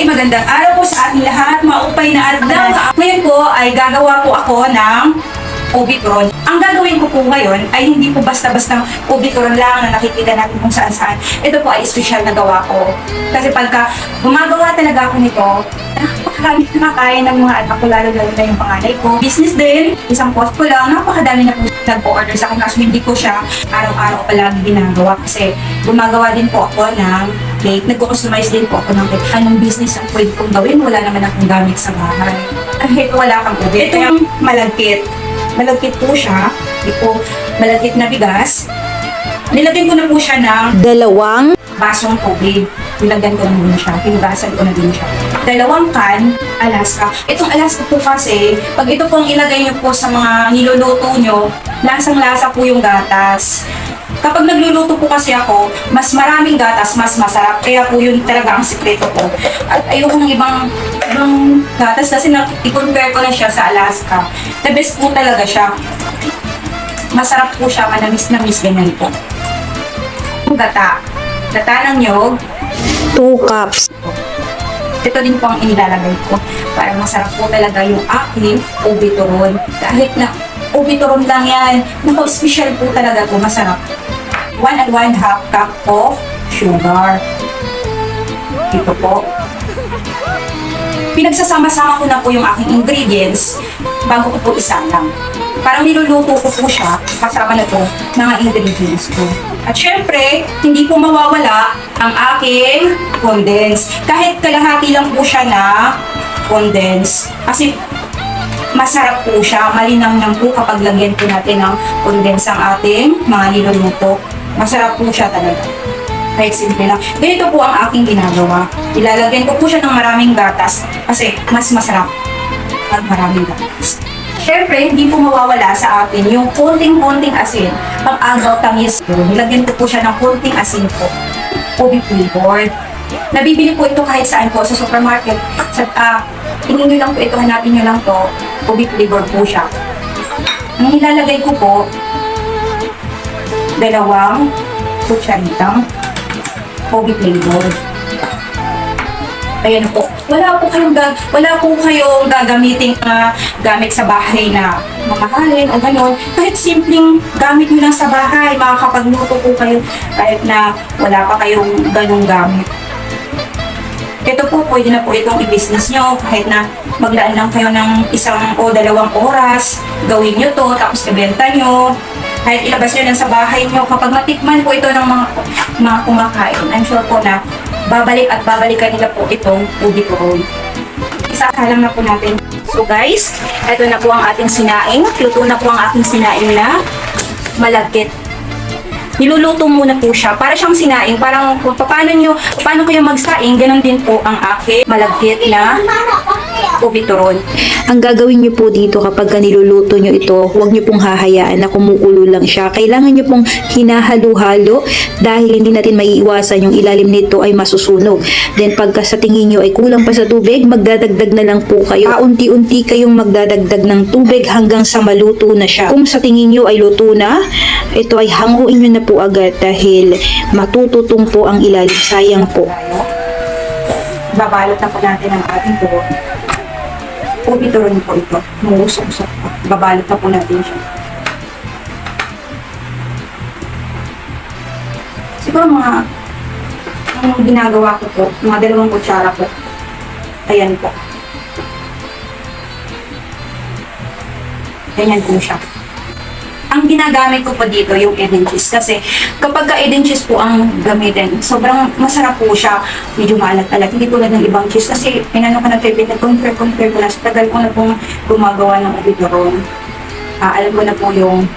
Magandang araw po sa ating lahat, maupay na adlaw. Ngayon po ay gagawa po ako ng ubitron. Ang gagawin ko po ngayon ay hindi po basta-basta ubitron lang na nakikita natin kung saan-saan. Ito po ay espesyal na gawa ko. Kasi pagka gumagawa talaga ako nito, napakadami nakakain ng mga anak ko, lalo-lalo na yung panganay ko. Business din, isang post ko lang, napakadami na po nag-order sa akin. Kaso hindi ko siya araw-araw palagi ginagawa kasi gumagawa din po ako ng cake. Nag-customize din po ako ng cake. Anong business ang pwede kong gawin? Wala naman akong gamit sa bahay. Kahit wala kang ubit. Ito yung malagkit. Malagkit po siya. Ito, malagkit na bigas. Nilagyan ko na po siya ng 2 basong tubig. Nilagyan ko na muna siya. Pinugasan ko na din siya. 2 can Alaska. Itong Alaska po kasi, pag ito pong ilagay nyo po sa mga niluluto nyo, lasang-lasa po yung gatas. Kapag nagluluto po kasi ako, mas maraming gatas, mas masarap. Kaya po yun talaga ang sikreto ko. At ayoko ng ibang gatas kasi i-compare ko na siya sa Alaska. The best po talaga siya. Masarap po siya, manamis-namis, ganyan po. Gata. Gata ng nyog. 2 cups. Ito din po ang inilalagay ko. Para masarap po talaga yung aking ubituron. Kahit na ubituron lang yan, special po talaga po, masarap. 1 1/2 cup of sugar. Ito po. Pinagsasama-sama ko na po yung aking ingredients bago ko po isalang. Parang niluluto ko po siya kasama na po mga ingredients ko. At syempre, hindi po mawawala ang aking condense. Kahit kalahati lang po siya na condense. Kasi masarap po siya, malinamnam po kapag lagyan po natin ng condense ang ating mga niluluto. Masarap po siya talaga. Kahit simple lang. Ganito po ang aking ginagawa. Ilalagyan ko po siya ng maraming gatas kasi mas masarap pag maraming gatas. Siyempre, hindi po mawawala sa atin yung konting-konting asin. Pang-agaw tamis po. Nilagyan ko po siya ng konting asin po. Ubi flavored. Nabibili po ito kahit saan po sa supermarket. Tingin nyo lang po ito, hanapin nyo lang to. Ubi flavored po siya. Ang nilalagay ko po, 2 kutsaritang ubi flavored. Ayan po. Wala po kayong gagamiting gamit sa bahay na mamahalin o gano'n. Kahit simpleng gamit nyo lang sa bahay, makakapagluto po kayo kahit na wala pa kayong ganong gamit. Ito po, pwede na po itong i-business nyo kahit na maglaan lang kayo ng 1 o 2 oras, gawin nyo to, tapos ibenta nyo. Kahit ilabas nyo lang sa bahay nyo, kapag matikman po ito ng mga kumakain, I'm sure po na babalik at babalikan nila po itong ubituron. Isasalang na po natin. So guys, ito na po ang ating sinaing. Luto na po ang ating sinaing na malagkit. Niluluto muna po siya. Para siyang sinaing. Parang kung paano kayo magsaing, ganun din po ang aking malagkit na ubituron. Ang gagawin nyo po dito kapag niluluto nyo ito, huwag nyo pong hahayaan na kumukulo lang siya. Kailangan nyo pong hinahalo-halo dahil hindi natin maiiwasan yung ilalim nito ay masusunog. Then pagka sa tingin nyo ay kulang pa sa tubig, magdadagdag na lang po kayo. Unti-unti kayong magdadagdag ng tubig hanggang sa maluto na siya. Kung sa tingin nyo ay luto na, ito ay hanguin nyo na po agad dahil matututong po ang ilalim. Sayang po. Babalot na po natin ang ating turon. Ubituron po ito. Muusok-usok po. Babalot na po natin siya. Siguro ang ginagawa ko po, mga 2 kutsara po. Ayan po. Ganyan po siya. Ang ginagamit ko po dito yung Eden cheese kasi kapag Eden cheese po ang gamitin, sobrang masarap po siya. Medyo maalat-alat. Hindi tulad ng ibang cheese kasi pinano ko compare ko na. Sa tagal ko na pong gumagawa ng ubituron. Alam ko na po yung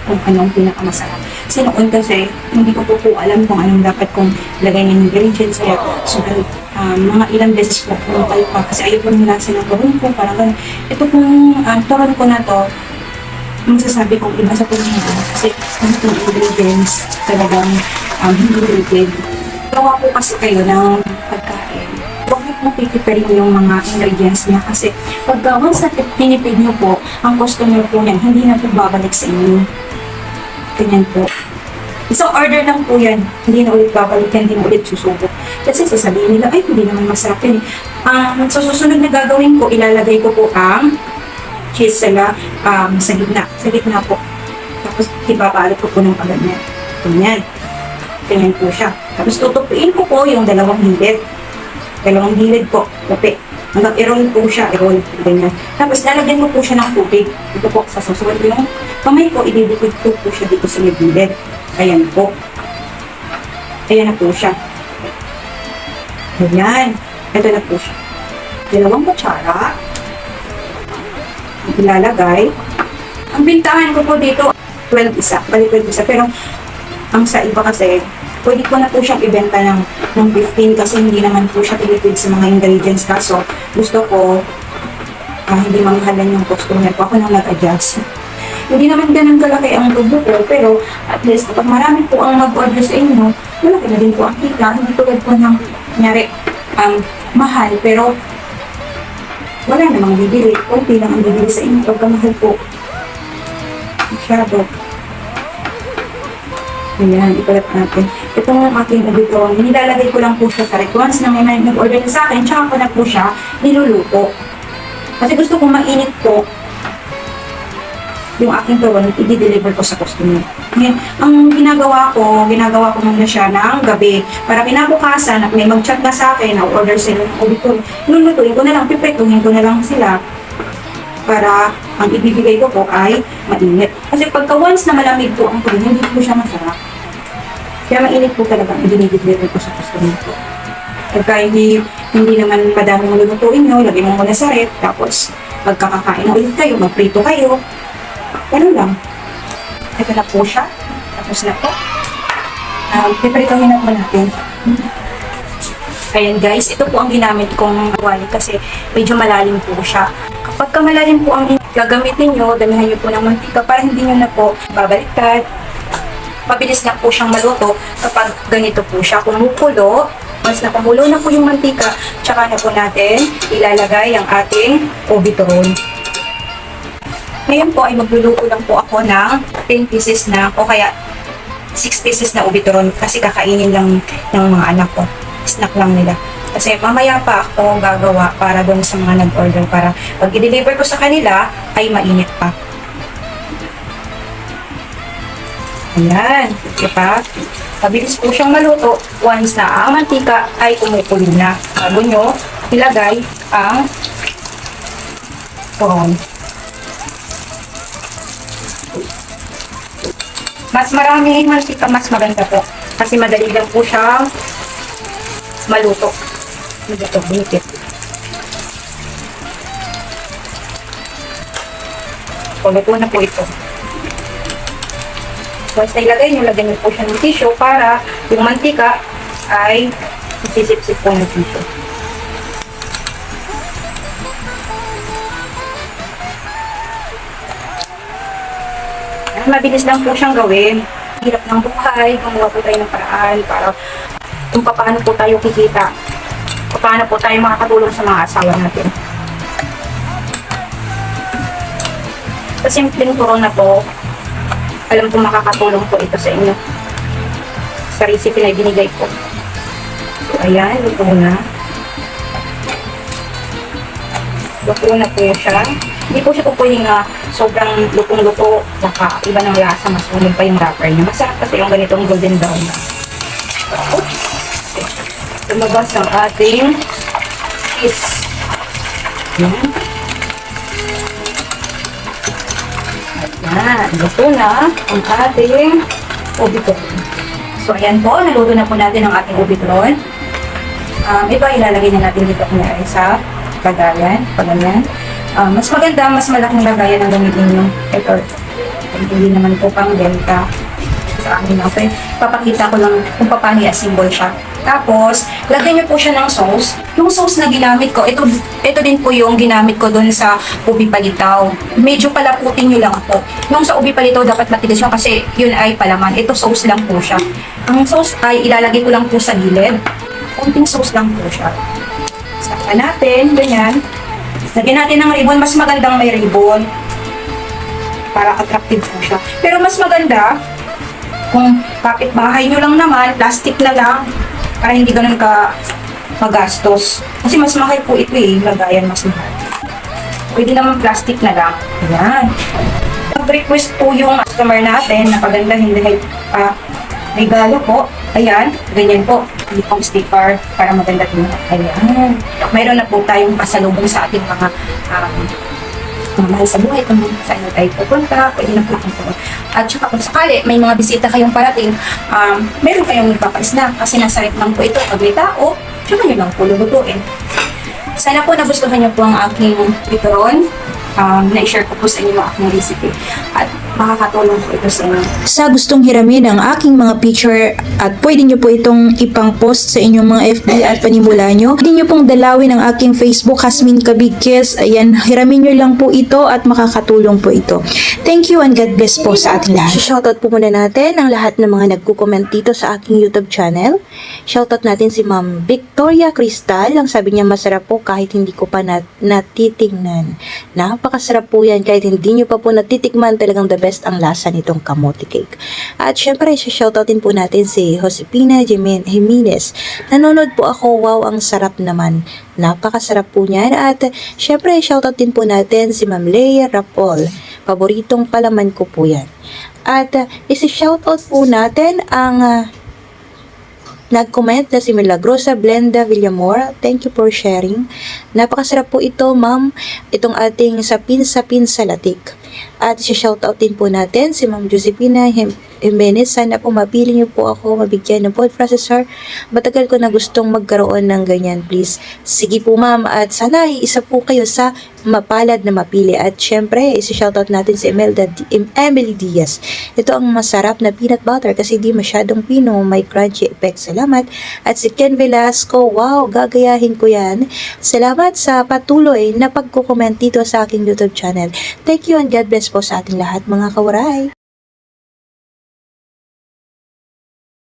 kung anong pinakamasarap. Kasi noon kasi hindi ko po alam kung anong dapat kong lagay ng ingredients. Kaya mga ilang beses po pa kasi ayaw ko nila sa nagawin ko. Parang ganun. Ito pong turon ko na to, masasabi kong iba sa pagmamahal kasi itong ingredients talagang hindi liquid. Gawa po kasi kayo ng pagkain. Huwag niyo pong pipiperin yung mga ingredients niya kasi pag once na tinipid niyo po, ang customer po niyan, hindi na po babalik sa inyo. Ganyan po. Isang order lang po yan. Hindi na ulit babalik yan, hindi na ulit susubok. Kasi sasabihin nila, ay, hindi naman masarap yun eh. Ang sa susunod na gagawin ko, ilalagay ko po ang cheese sa gitna. Sa gitna po. Tapos, ibabalot ko po ng ganyan. Ganyan. Ganyan po siya. Tapos, tutupiin ko po yung dalawang gilid. Dalawang gilid po. Tupi. Hanggang i-roll po siya. I-roll. Ganyan. Tapos, lalagyan ko po siya ng tubig. Ito po, sa susunod yung kamay ko, ididikit ko po siya dito sa gilid. Ayan po. Ayan na po siya. Ayan. Ito na po siya. Dalawang kutsara. Ilalagay. Ang bintahan ko po dito, 12 isa. Bali 12 isa. Pero, ang sa iba kasi, pwede ko na po siyang ibenta ng 15 kasi hindi naman po siya tinipid sa mga ingredients. Kaso, gusto ko, hindi manghalan yung customer ko. Ako nang nag-adjust. Hindi naman ganun kalaki ang tubo ko, pero at least kapag marami po ang mag-order sa inyo, malaki na din po ang kita. Hindi tulad po ng, kunyari, mahal, pero wala namang bibili. Kunti lang ang bibili sa inyo pagka mahal po. Masyado. Ayan, ipalat natin. Ito ang aking abiton. Nilalagay ko lang po siya sa rec. Once na may nag-order na sa akin, tsaka ko na po siya niluluto. Kasi gusto kong mainit po yung aking turon, i-deliver ko sa customer. Ngayon, ang ginagawa ko muna siya ng gabi. Para kinabukasan, at may mag-chat na sa akin, na order sila ng auditor, lulutuin ko na lang, pipretuhin ko na lang sila para ang ibibigay ko po ay mainit. Kasi pagka once na malamig po ang turon, hindi po siya masarap. Kaya mainit po talaga ang i-deliver ko sa customer ko. Pagka hindi naman madami mo lulutuin nyo, lagay mo muna sa rep, tapos pagkakakain na ulit kayo, magprito kayo, ganun lang. Ito na po siya. Tapos na po. Pipritohin na po natin. Ayan guys, ito po ang ginamit kong wali kasi medyo malalim po siya. Kapag malalim po ang gagamitin nyo, damihan nyo po ng mantika para hindi nyo na po babaliktad. Mabilis na po siyang maluto kapag ganito po siya kumukulo. Once na kumulo na po yung mantika, tsaka na po natin ilalagay ang ating obituron. Ngayon po ay magluluto lang po ako ng 10 pieces na o kaya 6 pieces na obituron kasi kakainin lang ng mga anak ko. Snack lang nila. Kasi mamaya pa ako gagawa para doon sa mga nag-order para pag i-deliver ko sa kanila ay mainit pa. Ayan. Diba? Mabilis po siyang maluto once na ang mantika ay kumukulo na. Bago nyo ilagay ang turon. Mas marami mantika, mas maganda po. Kasi madali lang po siyang maluto. Ito, binipit. Luto na po ito. Once na ilagay nyo, lagyan nyo po siya ng tissue para yung mantika ay isisip-sip po ng tissue. Mabilis lang po siyang gawin. Hirap ng buhay, gumawa po tayo ng paraan para kung paano po tayo kikita, paano po tayo makakatulong sa mga asawa natin. Sa simpleng turon na po, alam ko makakatulong po ito sa inyo. Sa recipe na binigay ko. So, ayan, luto na. Luto na po siya. Hindi po siya po pwedeng sobrang lutong-luto, baka iba ng lasa, mas uling pa yung wrapper niya. Masarap kasi yung ganitong golden brown na. Oops! Lumabas ang ating cheese. Ayan. Ayan, luto na ang ating obituron. So, ayan po, naluto na po natin ang ating obituron. Ito ay ilalagay na natin dito kunyari sa lagayan, paganyan. Mas maganda, mas malaking lagayan ang gamitin nyo. Ito, hindi naman po pang benta sa amin. Okay, papakita ko lang kung paano i-assemble siya. Tapos, lagyan nyo po siya ng sauce. Yung sauce na ginamit ko, ito din po yung ginamit ko dun sa ubi palitaw. Medyo palaputin nyo lang po. Yung sa ubi palitaw, dapat matigas yun kasi yun ay palaman. Ito sauce lang po siya. Ang sauce ay ilalagay ko lang po sa gilid. Kunting sauce lang po siya. Saka natin, ganyan. Lagyan natin ng ribbon. Mas magandang may ribbon. Para attractive po siya. Pero mas maganda, Kung kapitbahay nyo lang naman, plastic na lang para hindi ganun ka magastos. Kasi mas mahal po ito eh, lagayan mas mahal. Pwede naman plastic na lang. Ayan. Nag-request po yung customer natin na pagandahin dahil regalo po. Ayan, ganyan po. Hindi pong sticker para maganda din. Ayan. Mayroon na po tayong pasalubong sa ating mga mahal sa buhay. Kung saan na tayo pupunta, pwede na po itong po. At saka kung sakali, may mga bisita kayong parating, meron kayong ipapais-snack kasi nasa rep lang po ito. Pag may tao, saka nyo lang po lulutuin. Sana po nagustuhan niyo po ang aking pituron. Na-share ko po sa inyo ang aking recipe. At makakatulong po ito sa inyo. Sa gustong hiramin ang aking mga picture at pwede nyo po itong ipang post sa inyong mga FB at panimula nyo. Pwede nyo pong dalawin ang aking Facebook, Hasmin Kabigkes. Ayan, hiramin nyo lang po ito at makakatulong po ito. Thank you and God bless po sa ating lahat. Shoutout po muna natin ang lahat ng mga nagko-comment dito sa aking YouTube channel. Shoutout natin si Ma'am Victoria Cristal. Ang sabi niya masarap po kahit hindi ko pa natitingnan. Napakasarap po yan kahit hindi nyo pa po natitikman, talagang the best ang lasa nitong kamote cake. At syempre, shoutoutin po natin si Josepina Jimenez. Nanonood po ako, wow, ang sarap naman. Napakasarap po niyan. At syempre, shoutout din po natin si Ma'am Leia Rapol. Paboritong palaman ko po yan. At isi-shoutout po natin ang nag-comment na si Milagrosa Blenda Villamor. Thank you for sharing. Napakasarap po ito, ma'am. Itong ating sapin-sapin sa latik. At shoutout din po natin si Ma'am Josepina Jimenez. Sana po mapili niyo po ako mabigyan ng food processor. Matagal ko na gustong magkaroon ng ganyan, please. Sige po, ma'am. At sana isa po kayo sa mapalad na mapili. At syempre, isi-shoutout natin si Emily Diaz. Ito ang masarap na peanut butter kasi di masyadong pino, may crunchy effect. Salamat. At si Ken Velasco, wow, gagayahin ko yan. Salamat sa patuloy na pagkukomment dito sa aking YouTube channel. Thank you and God bless po sa ating lahat, mga kawaray.